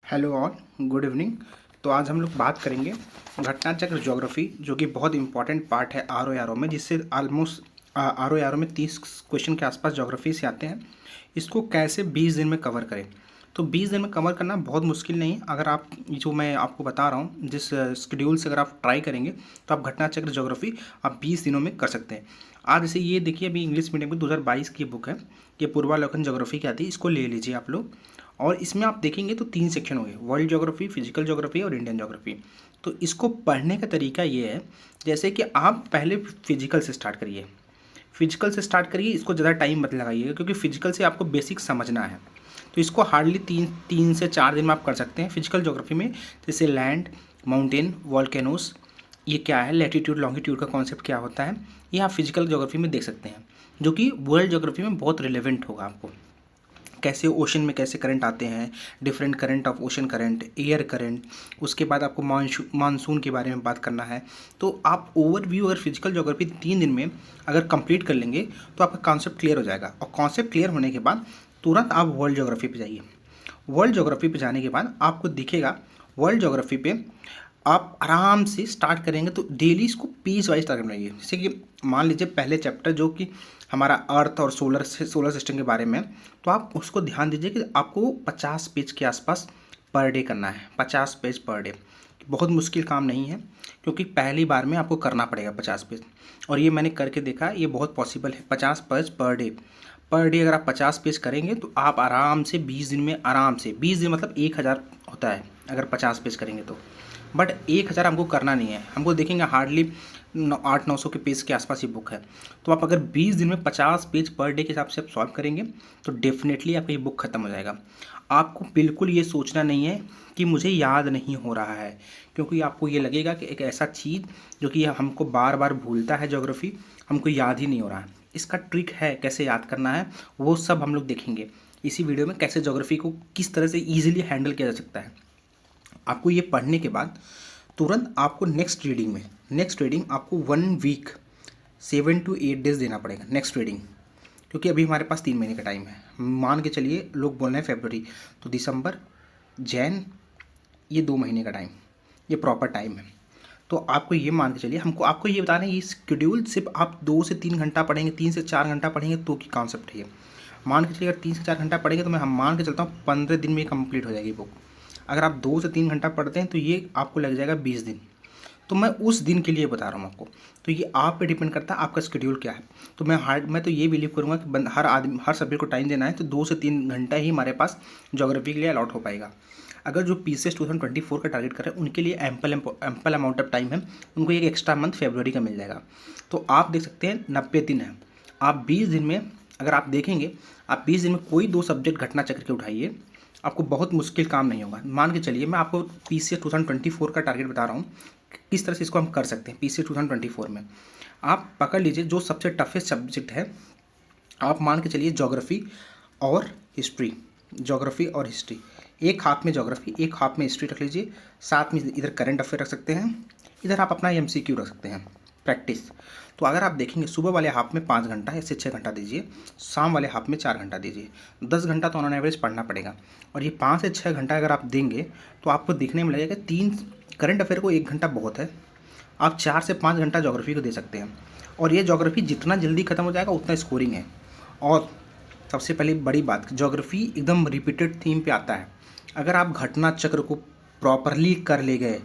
Hello all, good evening. तो आज हम लोग बात करेंगे घटना चक्र ज्योग्राफी, जो कि बहुत इंपॉर्टेंट पार्ट है आर ओ में, जिससे ऑलमोस्ट आर ओ में 30 क्वेश्चन के आसपास ज्योग्राफी से आते हैं। इसको कैसे 20 दिन में कवर करें। तो 20 दिन में कवर करना बहुत मुश्किल नहीं है। अगर आप जो मैं आपको बता रहा हूँ जिस शेड्यूल से अगर आप ट्राई करेंगे तो आप घटना चक्र ज्योग्राफी आप 20 दिनों में कर सकते हैं। आज जैसे ये देखिए, अभी इंग्लिश मीडियम की 2022 की बुक है, ये पूर्वावलोकन ज्योग्राफी की आती है, इसको ले लीजिए आप लोग। और इसमें आप देखेंगे तो 3 सेक्शन होंगे, वर्ल्ड ज्योग्राफी, फिजिकल ज्योग्राफी और इंडियन ज्योग्राफी। तो इसको पढ़ने का तरीका ये है, जैसे कि आप पहले फिजिकल से स्टार्ट करिए। फिजिकल से स्टार्ट करिए, इसको ज़्यादा टाइम मत लगाइएगा क्योंकि फिजिकल से आपको बेसिक समझना है। तो इसको हार्डली तीन से 4 दिन में आप कर सकते हैं फिजिकल ज्योग्राफी में। जैसे लैंड, माउंटेन, वॉल्केनोस, ये क्या है, लैटिट्यूड लॉन्गिट्यूड का कॉन्सेप्ट क्या होता है, ये आप फिजिकल ज्योग्राफी में देख सकते हैं, जो कि वर्ल्ड ज्योग्राफी में बहुत रिलेवेंट होगा आपको। कैसे ओशन में कैसे करंट आते हैं, different current of ocean current, air current. उसके बाद आपको मानसून के बारे में बात करना है। तो आप ओवरव्यू अगर फिजिकल ज्योग्राफी 3 दिन में अगर कंप्लीट कर लेंगे तो आपका कॉन्सेप्ट क्लियर हो जाएगा। और कॉन्सेप्ट क्लियर होने के बाद तुरंत आप वर्ल्ड ज्योग्राफी पे जाइए। वर्ल्ड ज्योग्राफी पे जाने के बाद आपको दिखेगा, वर्ल्ड ज्योग्राफी पे आप आराम से स्टार्ट करेंगे तो डेली इसको पीस वाइज स्टार्ट बनाइए। जैसे कि मान लीजिए पहले चैप्टर जो कि हमारा अर्थ और सोलर सिस्टम के बारे में, तो आप उसको ध्यान दीजिए कि आपको 50 पेज के आसपास पर डे करना है। 50 पेज पर डे बहुत मुश्किल काम नहीं है, क्योंकि पहली बार में आपको करना पड़ेगा 50 पेज। और ये मैंने करके देखा, ये बहुत पॉसिबल है। 50 पेज पर डे अगर आप 50 पेज करेंगे तो आप आराम से 20 दिन में, आराम से 20 दिन मतलब 1000 होता है अगर 50 पेज करेंगे तो। बट 1000 हमको करना नहीं है, हमको देखेंगे हार्डली 800-900 के पेज के आसपास ये बुक है। तो आप अगर 20 दिन में 50 पेज पर डे के हिसाब से आप सॉल्व करेंगे तो डेफिनेटली आपका ये बुक खत्म हो जाएगा। आपको बिल्कुल ये सोचना नहीं है कि मुझे याद नहीं हो रहा है, क्योंकि आपको ये लगेगा कि एक ऐसा चीज़ जो कि हमको बार बार भूलता है, ज्योग्राफी हमको याद ही नहीं हो रहा है। इसका ट्रिक है कैसे याद करना है, वो सब हम लोग देखेंगे इसी वीडियो में, कैसे ज्योग्राफी को किस तरह से ईजिली हैंडल किया जा सकता है। आपको ये पढ़ने के बाद तुरंत आपको नेक्स्ट रीडिंग आपको 1 वीक 7 to 8 डेज देना पड़ेगा नेक्स्ट रीडिंग। क्योंकि अभी हमारे पास 3 महीने का टाइम है, मान के चलिए लोग बोल रहे हैं फरवरी, तो दिसंबर, जैन, ये 2 महीने का टाइम, ये प्रॉपर टाइम है। तो आपको ये मान के चलिए, हमको आपको ये बता रहे हैं ये शेड्यूल सिर्फ आप 2 से 3 घंटा पढ़ेंगे, 3 से 4 घंटा पढ़ेंगे तो की कॉन्सेप्ट है ये। मान के चलिए अगर 3 से 4 घंटा पढ़ेंगे तो मैं हम मान के चलता हूँ 15 दिन में कंप्लीट हो जाएगी बुक। अगर आप 2 से 3 घंटा पढ़ते हैं तो ये आपको लग जाएगा 20 दिन। तो मैं उस दिन के लिए बता रहा हूँ आपको। तो ये आप पे डिपेंड करता है आपका शेड्यूल क्या है। तो मैं तो ये बिलीव करूँगा कि हर आदमी, हर सब्जेक्ट को टाइम देना है तो 2 से 3 घंटा ही हमारे पास ज्योग्राफी के लिए अलॉट हो पाएगा। अगर जो पीसीएस 2024 का टारगेट कर रहे हैं उनके लिए एम्पल अमाउंट ऑफ टाइम है, उनको एक एक्स्ट्रा मंथ फरवरी का मिल जाएगा। तो आप देख सकते हैं 90 दिन है। आप 20 दिन में अगर आप देखेंगे, आप 20 दिन में कोई 2 सब्जेक्ट घटना चक्र के उठाइए, आपको बहुत मुश्किल काम नहीं होगा। मान के चलिए मैं आपको पीसीएस 2024 का टारगेट बता रहा हूँ, किस तरह से इसको हम कर सकते हैं। पीसीएस 2024 में आप पकड़ लीजिए जो सबसे टफेस्ट सब्जेक्ट है, आप मान के चलिए ज्योग्राफी और हिस्ट्री, ज्योग्राफी और हिस्ट्री, एक हाथ में ज्योग्राफी एक हाथ में हिस्ट्री रख लीजिए, साथ में इधर करंट अफेयर रख सकते हैं, इधर आप अपना एमसीक्यू रख सकते हैं प्रैक्टिस। तो अगर आप देखेंगे सुबह वाले हाफ में 5 घंटा या से 6 घंटा दीजिए, शाम वाले हाफ में 4 घंटा दीजिए, 10 घंटा तो ऑन एवरेज पढ़ना पड़ेगा। और ये 5 से 6 घंटा अगर आप देंगे तो आपको दिखने में लगेगा 3 करंट अफेयर को 1 घंटा बहुत है, आप 4 से 5 घंटा ज्योग्राफी को दे सकते हैं। और ये ज्योग्राफी जितना जल्दी खत्म हो जाएगा उतना स्कोरिंग है। और सबसे पहले बड़ी बात, ज्योग्राफी एकदम रिपीटेड थीम पे आता है। अगर आप घटना चक्र को प्रॉपरली कर ले गए,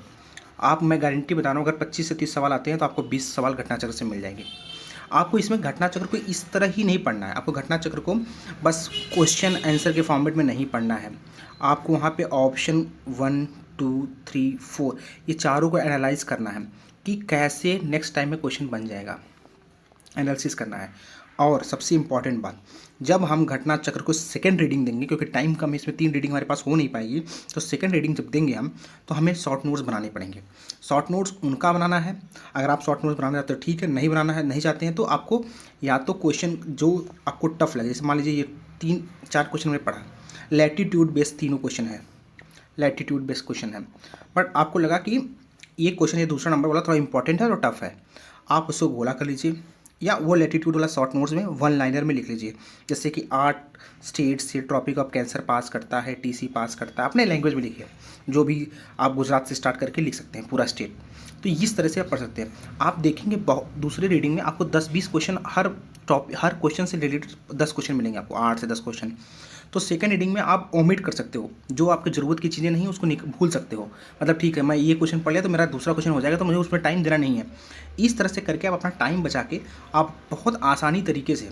आप, मैं गारंटी बता रहा हूँ, अगर 25 से 30 सवाल आते हैं तो आपको 20 सवाल घटना चक्र से मिल जाएंगे। आपको इसमें घटना चक्र को इस तरह ही नहीं पढ़ना है, आपको घटना चक्र को बस क्वेश्चन आंसर के फॉर्मेट में नहीं पढ़ना है। आपको वहाँ पे ऑप्शन 1 2 3 4 ये चारों को एनालाइज करना है कि कैसे नेक्स्ट टाइम में क्वेश्चन बन जाएगा, एनालिसिस करना है। और सबसे इम्पॉर्टेंट बात, जब हम घटना चक्र को सेकेंड रीडिंग देंगे, क्योंकि टाइम कम है इसमें 3 रीडिंग हमारे पास हो नहीं पाएगी, तो सेकेंड रीडिंग जब देंगे हम तो हमें शॉर्ट नोट्स बनाने पड़ेंगे। शॉर्ट नोट्स उनका बनाना है, अगर आप शॉर्ट नोट्स बनाना चाहते हो ठीक है, नहीं बनाना है, नहीं चाहते हैं तो आपको या तो क्वेश्चन जो आपको टफ लगे, जैसे मान लीजिए ये 3-4 क्वेश्चन मैंने पढ़ा, लैटिट्यूड बेस्ड तीनों क्वेश्चन है, लैटिट्यूड बेस्ड क्वेश्चन है, बट आपको लगा कि ये क्वेश्चन, ये दूसरा नंबर वाला थोड़ा इंपॉर्टेंट है और टफ है, आप उसको गोला कर लीजिए, या वो लैटिट्यूड वाला शॉर्ट नोट्स में वन लाइनर में लिख लीजिए। जैसे कि 8 स्टेट से ट्रॉपिक ऑफ कैंसर पास करता है, टीसी पास करता है, अपने लैंग्वेज में लिखिए। जो भी आप गुजरात से स्टार्ट करके लिख सकते हैं पूरा स्टेट। तो इस तरह से आप पढ़ सकते हैं। आप देखेंगे दूसरे रीडिंग में आपको 10-20 क्वेश्चन हर क्वेश्चन से रिलेटेड 10 क्वेश्चन मिलेंगे आपको, 8 से 10 क्वेश्चन। तो सेकंड रीडिंग में आप ओमिट कर सकते हो, जो आपकी ज़रूरत की चीज़ें नहीं उसको भूल सकते हो। मतलब ठीक है, मैं ये क्वेश्चन पढ़ लिया तो मेरा दूसरा क्वेश्चन हो जाएगा, तो मुझे उसमें टाइम देना नहीं है। इस तरह से करके आप अपना टाइम बचा के आप बहुत आसानी तरीके से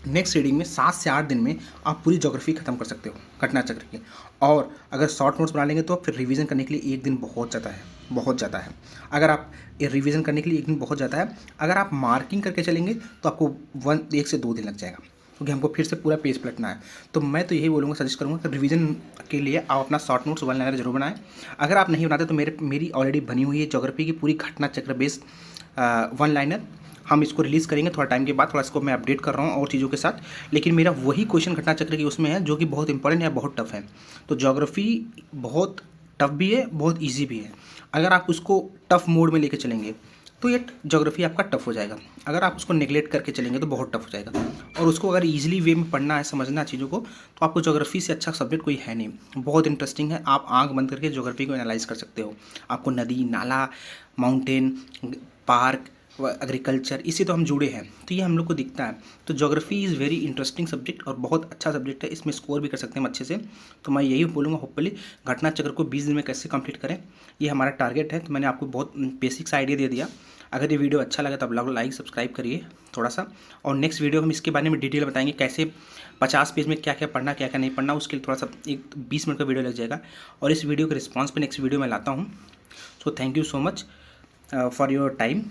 नेक्स्ट रीडिंग में 7 से 8 दिन में आप पूरी ज्योग्राफी खत्म कर सकते हो घटना चक्र की। और अगर शॉर्ट नोट्स बना लेंगे तो फिर रिवीजन करने के लिए एक दिन बहुत ज़्यादा है, बहुत ज़्यादा है। अगर आप रिवीजन करने के लिए एक दिन बहुत ज़्यादा है, अगर आप मार्किंग करके चलेंगे तो आपको 1 से 2 दिन लग जाएगा, क्योंकि हमको फिर से पूरा पेज पलटना है। तो मैं तो यही बोलूँगा, सजेस्ट करूँगा कि रिवीजन के लिए आप अपना शॉर्ट नोट्स वन लाइनर जरूर बनाएं। अगर आप नहीं बनाते तो मेरी ऑलरेडी बनी हुई है ज्योग्राफी की पूरी घटना चक्र बेस्ड वन लाइनर। हम इसको रिलीज़ करेंगे थोड़ा टाइम के बाद, थोड़ा इसको मैं अपडेट कर रहा हूँ और चीज़ों के साथ। लेकिन मेरा वही क्वेश्चन घटना चक्र की उसमें है जो कि बहुत इंपॉर्टेंट है, बहुत टफ है। तो ज्योग्राफी बहुत टफ भी है, बहुत ईजी भी है। अगर आप उसको टफ मोड में लेके चलेंगे तो ये ज्योग्राफी आपका टफ हो जाएगा। अगर आप उसको नेगलेक्ट करके चलेंगे तो बहुत टफ हो जाएगा। और उसको अगर ईजिली वे में पढ़ना है, समझना है चीज़ों को, तो आपको ज्योग्राफी से अच्छा सब्जेक्ट कोई है नहीं। बहुत इंटरेस्टिंग है, आप आंख बंद करके ज्योग्राफी को एनालाइज कर सकते हो। आपको नदी, नाला, माउंटेन, पार्क, एग्रीकल्चर, इससे तो हम जुड़े हैं, तो ये हम लोग को दिखता है। तो geography is very interesting subject और बहुत अच्छा सब्जेक्ट है, इसमें स्कोर भी कर सकते हैं हम अच्छे से। तो मैं यही बोलूँगा, होपफुली घटना चक्र को 20 दिन में कैसे कंप्लीट करें, ये हमारा टारगेट है। तो मैंने आपको बहुत बेसिक्स आइडिया दे दिया। अगर ये वीडियो अच्छा लगा तो आप लाइक सब्सक्राइब करिए थोड़ा सा। और नेक्स्ट वीडियो हम इसके बारे में डिटेल बताएंगे, कैसे 50 पेज में क्या क्या पढ़ना, क्या क्या नहीं पढ़ना। उसके लिए थोड़ा सा एक 20 मिनट का वीडियो लग जाएगा। और इस वीडियो के रिस्पॉन्स पे नेक्स्ट वीडियो में लाता हूँ। So thank you so much for your time.